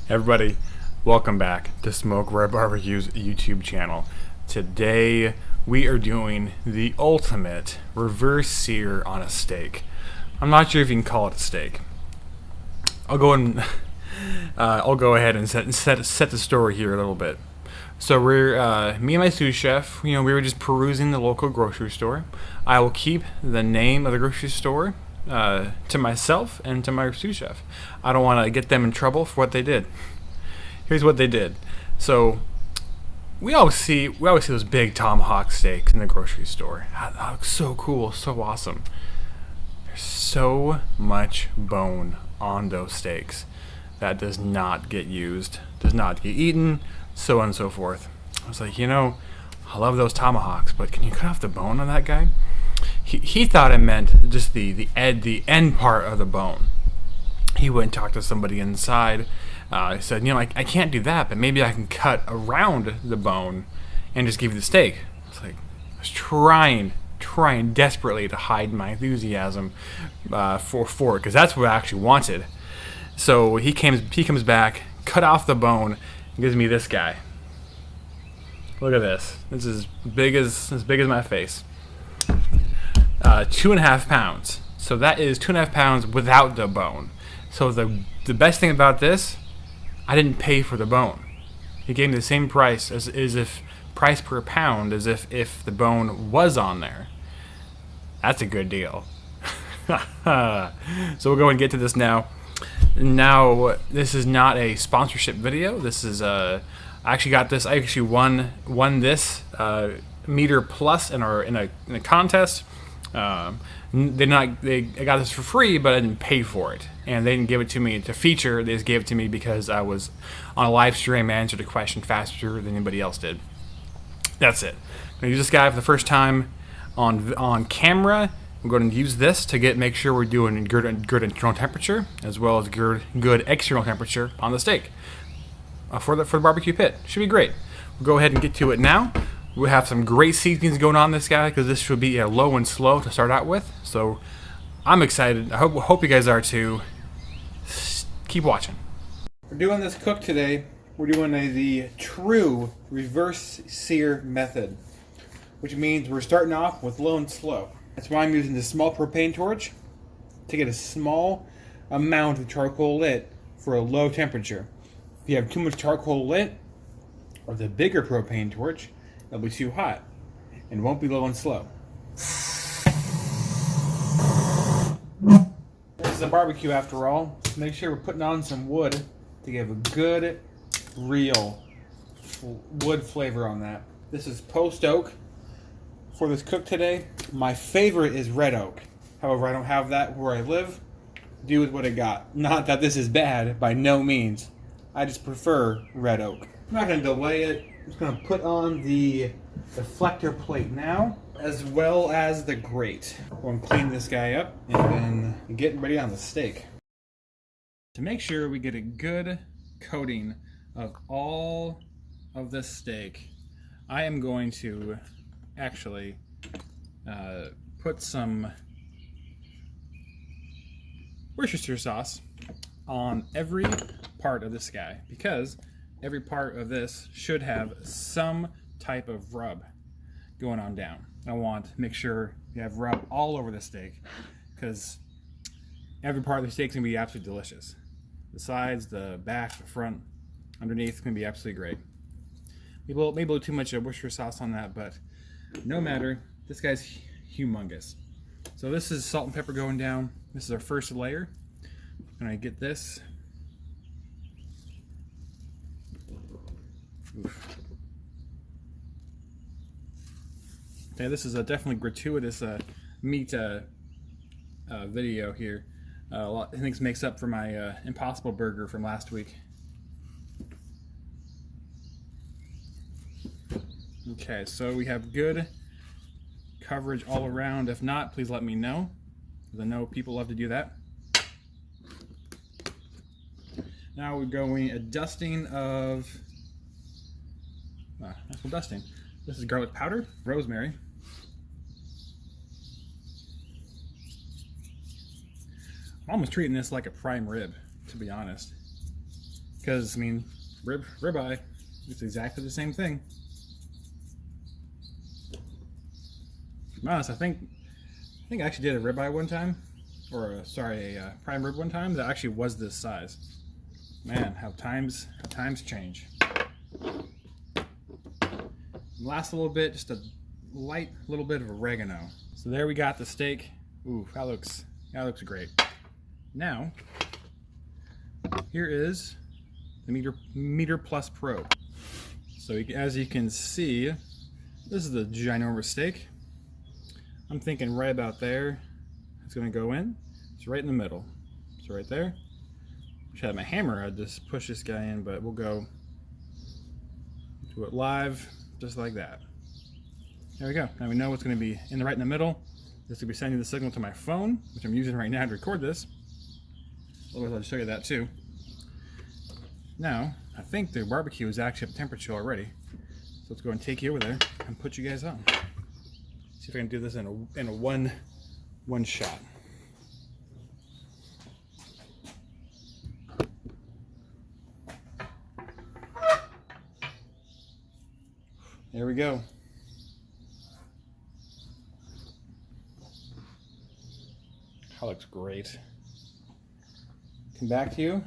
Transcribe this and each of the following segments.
Everybody, welcome back to Smoke Red Barbecue's YouTube channel. Today we are doing the ultimate reverse sear on a steak. I'm not sure if you can call it a steak. I'll go ahead and set the story here a little bit. So we're me and my sous chef. We were just perusing the local grocery store. I will keep the name of the grocery store to myself and to my sous chef. I don't want to get them in trouble for what they did. Here's what they did. So we always see those big tomahawk steaks in the grocery store. That looks so cool, so awesome. There's so much bone on those steaks that does not get used, does not get eaten, so on and so forth. I was like, I love those tomahawks, but can you cut off the bone on that guy? He thought it meant just the end part of the bone. He went and talked to somebody inside. He said, I can't do that, but maybe I can cut around the bone and just give you the steak. It's like, I was trying desperately to hide my enthusiasm for it, because that's what I actually wanted. So he comes back, cut off the bone, and gives me this guy. Look at this. This is as big as my face. 2.5 pounds. So that is 2.5 pounds without the bone. So the best thing about this, I didn't pay for the bone. He gave me the same price as if price per pound as if the bone was on there. That's a good deal. So we'll go and get to this now. Now, this is not a sponsorship video. This is I actually got this. I actually won this meter plus in a contest. I got this for free, but I didn't pay for it, and they didn't give it to me to feature. They just gave it to me because I was on a live stream and answered a question faster than anybody else did. That's it. I'm gonna use this guy for the first time on camera. We're going to use this to make sure we're doing good internal temperature as well as good external temperature on the steak for the barbecue pit. Should be great. We'll go ahead and get to it now. We have some great seasonings going on this guy because this should be low and slow to start out with. So I'm excited. I hope you guys are too. Keep watching. We're doing this cook today. We're doing the true reverse sear method, which means we're starting off with low and slow. That's why I'm using this small propane torch to get a small amount of charcoal lit for a low temperature. If you have too much charcoal lit, or the bigger propane torch, it'll be too hot and won't be low and slow. This is a barbecue after all. Make sure we're putting on some wood to give a good, real wood flavor on that. This is post oak for this cook today. My favorite is red oak. However, I don't have that where I live. Do with what I got. Not that this is bad, by no means. I just prefer red oak. I'm not going to delay it. I'm just going to put on the deflector plate now, as well as the grate. I'm going to clean this guy up and then get ready on the steak. To make sure we get a good coating of all of this steak, I am going to actually put some Worcestershire sauce on every part of this guy, because every part of this should have some type of rub going on down. I want to make sure you have rub all over the steak, because every part of the steak is going to be absolutely delicious. The sides, the back, the front, underneath is going to be absolutely great. Maybe a little too much Worcestershire sauce on that, but no matter. This guy's humongous. So this is salt and pepper going down. This is our first layer. I'm going to get this. Oof. Okay, this is a definitely gratuitous meat video here. I think this makes up for my Impossible Burger from last week. Okay, so we have good coverage all around. If not, please let me know, because I know people love to do that. Now we're going a dusting of that's some dusting. This is garlic powder, rosemary, I'm almost treating this like a prime rib, to be honest. because I mean, ribeye, it's exactly the same thing. To be honest, I think I actually did a ribeye one time, or a prime rib one time that actually was this size. Man, how times change. Last a little bit, just a light little bit of oregano. So there we got the steak. Ooh, that looks great. Now, here is the Meter Plus Pro. So as you can see, this is the ginormous steak. I'm thinking right about there. It's gonna go in. It's right in the middle. So right there. If I had my hammer, I'd just push this guy in, but we'll go do it live, just like that. There we go. Now we know what's gonna be right in the middle. This will be sending the signal to my phone, which I'm using right now to record this. Otherwise, I'll show you that too. Now, I think the barbecue is actually up temperature already. So let's go and take you over there and put you guys on. See if I can do this in a one shot. There we go. That looks great. Come back to you.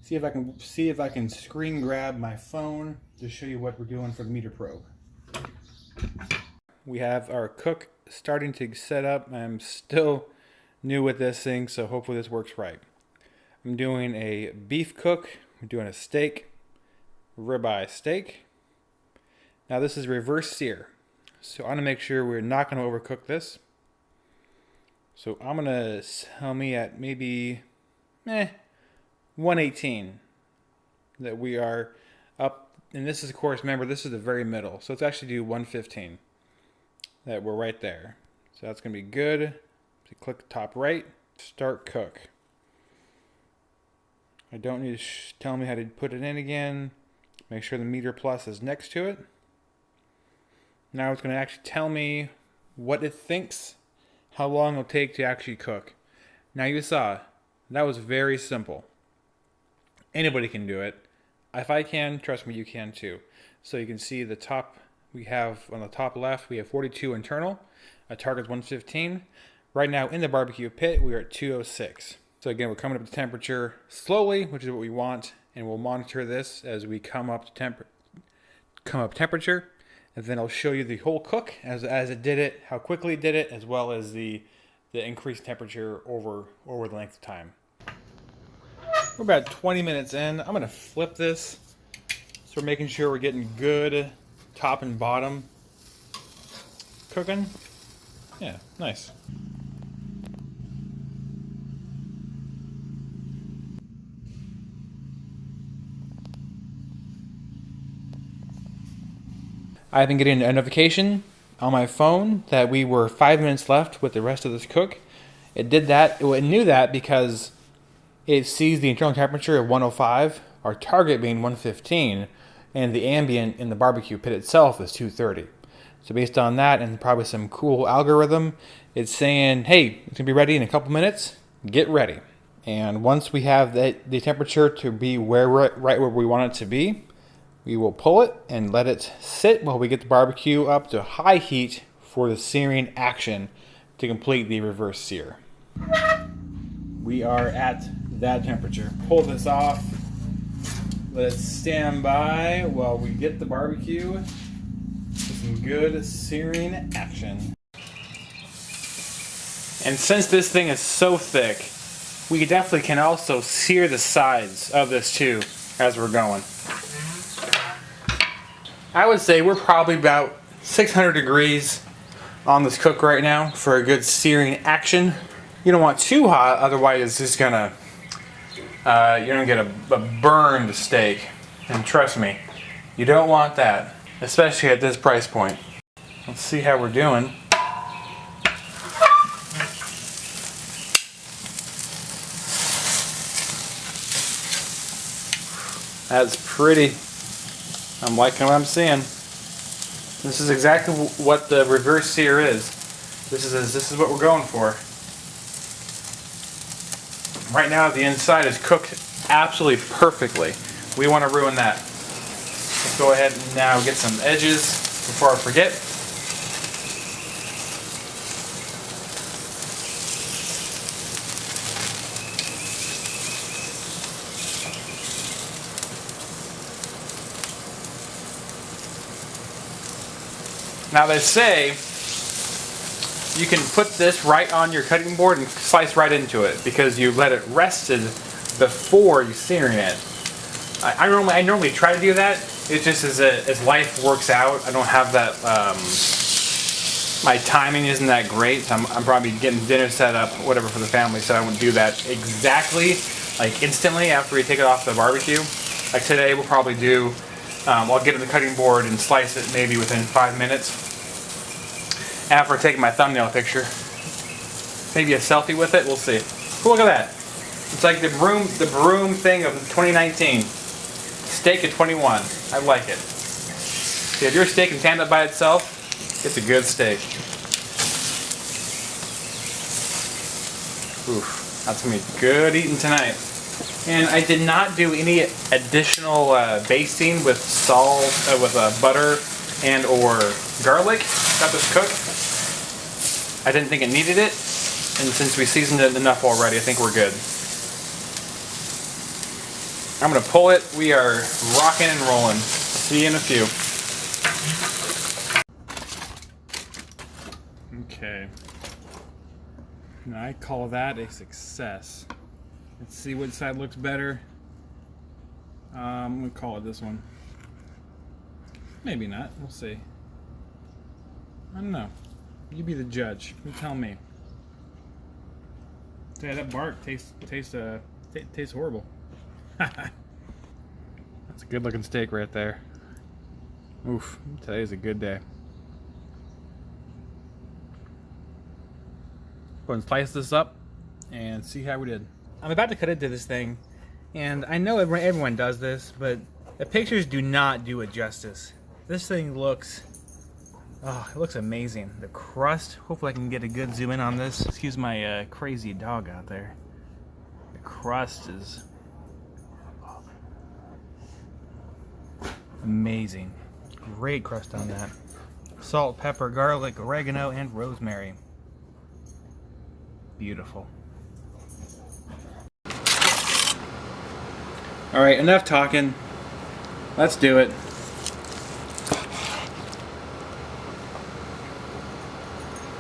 See if I can screen grab my phone to show you what we're doing for the Meter Pro. We have our cook starting to set up. I'm still new with this thing, so hopefully this works right. I'm doing a beef cook. I'm doing a steak, ribeye steak. Now this is reverse sear, so I'm gonna make sure we're not gonna overcook this. So I'm gonna tell me at maybe 118 that we are up, and this is, of course, remember, this is the very middle, so let's actually do 115, that we're right there. So that's gonna be good. So click top right, start cook. I don't need to tell me how to put it in again. Make sure the Meter Plus is next to it. Now it's gonna actually tell me what it thinks, how long it'll take to actually cook. Now you saw, that was very simple. Anybody can do it. If I can, trust me, you can too. So you can see the top, we have on the top left, we have 42 internal. Our target's 115. Right now in the barbecue pit, we are at 206. So again, we're coming up to temperature slowly, which is what we want, and we'll monitor this as we come up temperature, and then I'll show you the whole cook as it did it, how quickly it did it, as well as the increased temperature over the length of time. We're about 20 minutes in. I'm gonna flip this, so we're making sure we're getting good top and bottom cooking. Yeah, nice. I've been getting a notification on my phone that we were 5 minutes left with the rest of this cook. It did that. It knew that because it sees the internal temperature of 105, our target being 115, and the ambient in the barbecue pit itself is 230. So based on that and probably some cool algorithm, it's saying, hey, it's gonna be ready in a couple minutes, get ready. And once we have the temperature to be right where we want it to be, we will pull it and let it sit while we get the barbecue up to high heat for the searing action to complete the reverse sear. We are at that temperature. Pull this off. Let it stand by while we get the barbecue with some good searing action. And since this thing is so thick, we definitely can also sear the sides of this too as we're going. I would say we're probably about 600 degrees on this cook right now for a good searing action. You don't want too hot, otherwise it's just gonna, you're gonna get a burned steak. And trust me, you don't want that, especially at this price point. Let's see how we're doing. That's pretty. I'm liking what I'm seeing. This is exactly what the reverse sear is. This is what we're going for. Right now the inside is cooked absolutely perfectly. We want to ruin that. Let's go ahead and now get some edges before I forget. Now they say you can put this right on your cutting board and slice right into it because you let it rested before you searing it. I normally try to do that. It just as life works out, I don't have that. My timing isn't that great. So I'm probably getting dinner set up, whatever, for the family, so I won't do that exactly, like instantly after we take it off the barbecue. Like today, we'll probably do. I'll get on the cutting board and slice it maybe within 5 minutes after taking my thumbnail picture. Maybe a selfie with it. We'll see. Oh, look at that. It's like the broom thing of 2019. Steak at 21. I like it. See, if your steak can stand up by itself, it's a good steak. Oof, that's gonna be good eating tonight. And I did not do any additional basting with salt, with butter and or garlic. Got this cooked. I didn't think it needed it, and since we seasoned it enough already, I think we're good. I'm gonna pull it. We are rocking and rolling. See you in a few. Okay. Now I call that a success. Let's see what side looks better. I'm gonna call it this one. Maybe not. We'll see. I don't know. You be the judge. You tell me. Yeah, that bark tastes horrible. That's a good looking steak right there. Oof, today's a good day. Go ahead and slice this up and see how we did. I'm about to cut into this thing, and I know everyone does this, but the pictures do not do it justice. This thing looks, oh, it looks amazing. The crust, hopefully I can get a good zoom in on this. Excuse my crazy dog out there. The crust is amazing. Great crust on that. Salt, pepper, garlic, oregano, and rosemary. Beautiful. Alright, enough talking. Let's do it.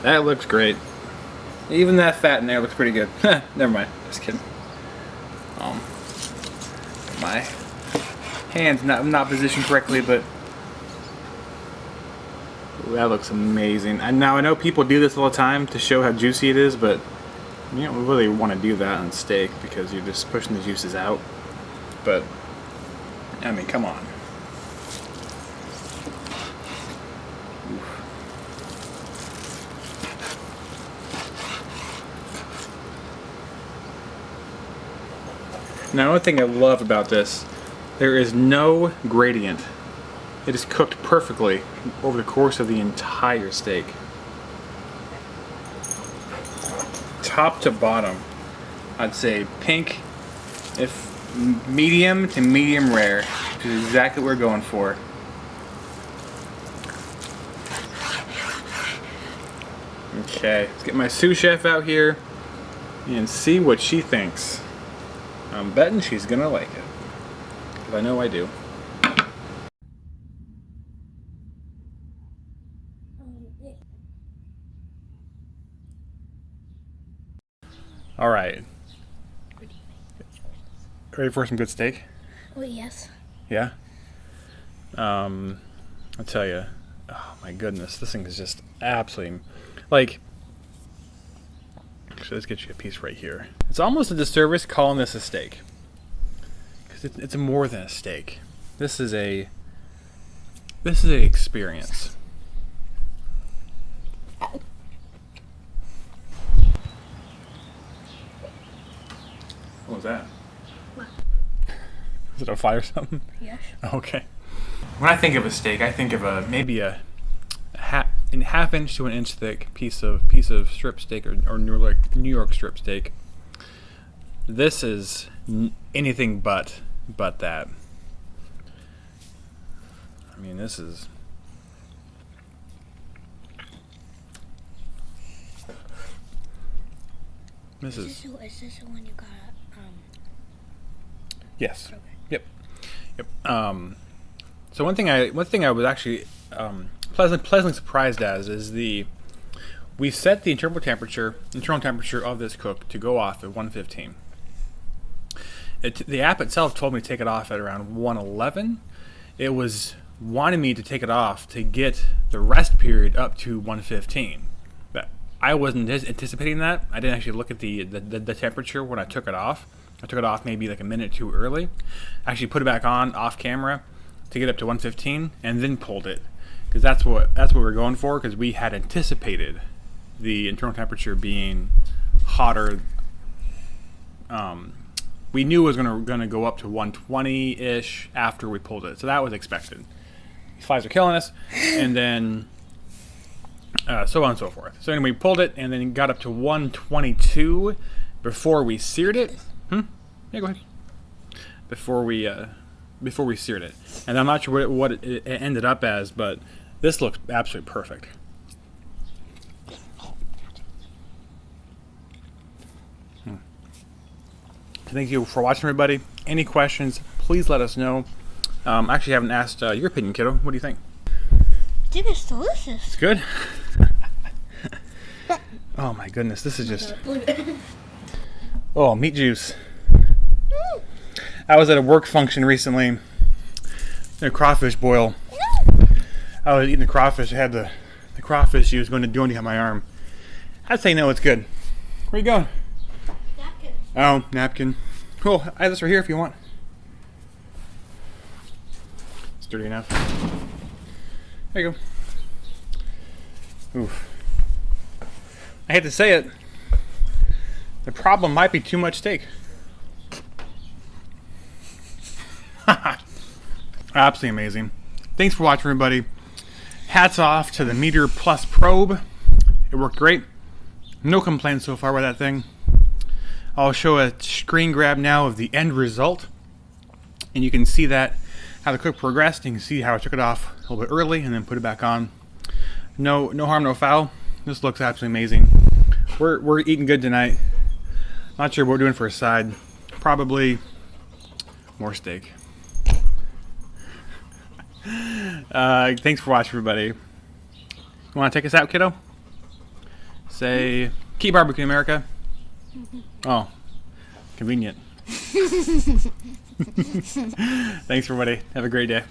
That looks great. Even that fat in there looks pretty good. Never mind. Just kidding. My hand's not positioned correctly, but ooh, that looks amazing. And now I know people do this all the time to show how juicy it is, but you don't really want to do that on steak because you're just pushing the juices out. But I mean, come on. Now, one thing I love about this, there is no gradient. It is cooked perfectly over the course of the entire steak. Top to bottom, I'd say pink, if medium to medium rare, which is exactly what we're going for. Okay, let's get my sous chef out here and see what she thinks. I'm betting she's gonna like it, because I know I do. All right. Ready for some good steak? Oh, yes. Yeah? I'll tell you. Oh my goodness, this thing is just absolutely, like, actually let's get you a piece right here. It's almost a disservice calling this a steak, because it's more than a steak. This is a experience. What was that? What? Is it a fly or something? Yes. Okay. When I think of a steak, I think of maybe a half inch to an inch thick piece of strip steak or New York strip steak. This is anything but that. I mean, this is. Is this the one you got? Yes. Okay. Yep. So one thing I was actually pleasantly surprised as is we set the internal temperature of this cook to go off at 115. The app itself told me to take it off at around 111. It was wanting me to take it off to get the rest period up to 115. But I wasn't anticipating that. I didn't actually look at the temperature when I took it off. I took it off maybe like a minute too early. I actually put it back on off camera to get up to 115 and then pulled it, because that's what we're going for, because we had anticipated the internal temperature being hotter. We knew it was going to go up to 120-ish after we pulled it, so that was expected. These flies are killing us, and then so on and so forth. So anyway, we pulled it and then got up to 122 before we seared it. Yeah, go ahead. Before we seared it, and I'm not sure what it ended up as, but this looks absolutely perfect. Thank you for watching, everybody. Any questions, please let us know. Actually, I haven't asked your opinion, kiddo. What do you think? I think it's delicious. It's good? Oh my goodness, this is just... Oh, meat juice. I was at a work function recently. A crawfish boil. I was eating the crawfish. I had the crawfish juice going down my arm. I'd say no, it's good. Where you going? Napkin. Oh, napkin. Cool. I have this right here if you want. It's dirty enough. There you go. Oof. I hate to say it. The problem might be too much steak. Absolutely amazing. Thanks for watching, everybody. Hats off to the Meter Plus probe. It worked great. No complaints so far with that thing. I'll show a screen grab now of the end result, and you can see that how the cook progressed. You can see how I took it off a little bit early and then put it back on. No harm, no foul. This looks absolutely amazing. We're eating good tonight. Not sure what we're doing for a side. Probably more steak. Thanks for watching, everybody. You want to take us out, kiddo? Say, keep barbecuing, America. Oh, convenient. Thanks, everybody. Have a great day.